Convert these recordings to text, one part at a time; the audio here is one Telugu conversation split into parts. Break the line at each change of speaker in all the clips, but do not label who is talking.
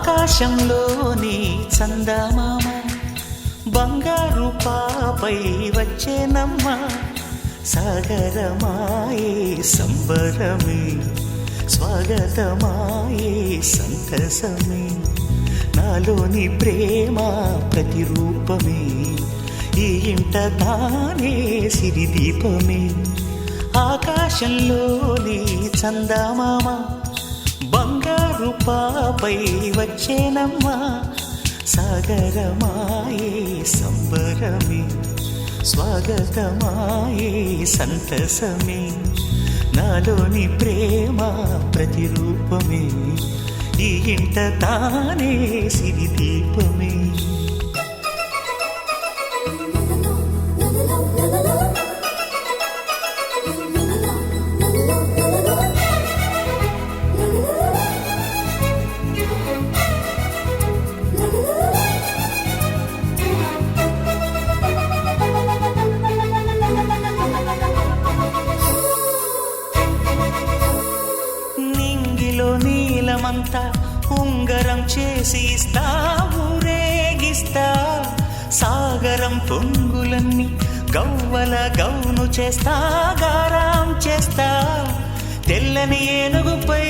ఆకాశంలోని చందమామ బంగారు పాపై వచ్చేనమ్మ సాగరమాయే సంబరమే స్వాగతమాయే సంతసమే నాలోని ప్రేమ ప్రతిరూపమే ఈ ఇంట తానే సిరిదీపమే ఆకాశంలోని చందమామ బంగారు పాపై వచ్చేనమ్మా సాగరమాయే సంబరమే స్వాగతమాయే సంతసమే నాలోని ప్రేమ ప్రతిరూపమే ఈ ఇంట తానే సిరిదీపమే నీలమంతా ఉంగరం చేసి ఇస్తా ఊరేగిస్తా సాగరం పొంగులన్నీ గవ్వల గౌను చేస్తా గారాం చేస్తా తెల్లని ఏనుగుపై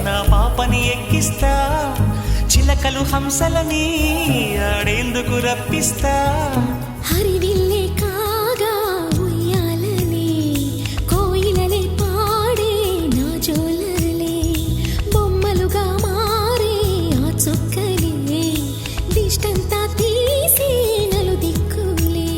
నా పాపని ఎక్కిస్తా చిలకలు హంసలని ఆడేందుకు రప్పిస్తా
హరివిల్లే కాగా ఉయ్యాలనే కోయిలలే పాడే నా జోలలే బొమ్మలుగా మారే ఆ చుక్కలే దిష్టంతా తీసి నలు దిక్కులే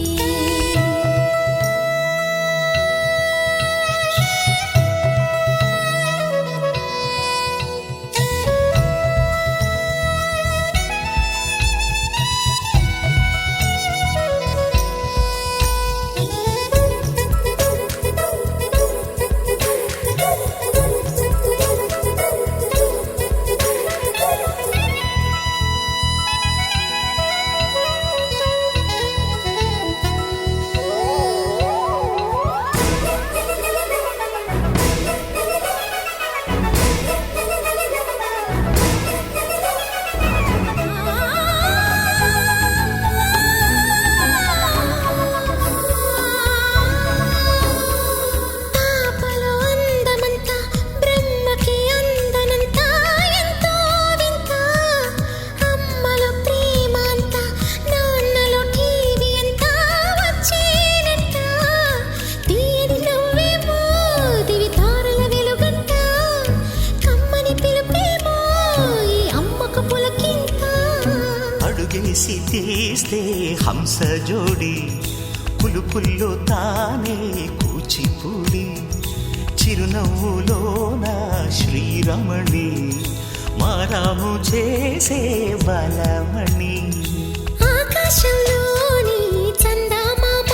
అడుగేసి తీస్తే హంస జోడి పులుపుల్లో తానే కూచిపూడి చిరునవ్వులోన శ్రీరమణి మారాము చేసే బలమణి
ఆకాశంలోని చందమామ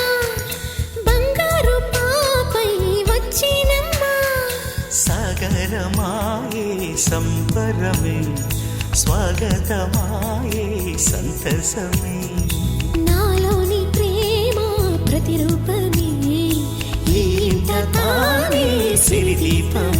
బంగారు పాపై వచ్చినమ్మా
సాగరమాయే సంబరమే స్వాగతమాయే సంతసమే
నాలోని ప్రేమ ప్రతిరూపమే ఈ ఇంట తానే
సిరి దీపమే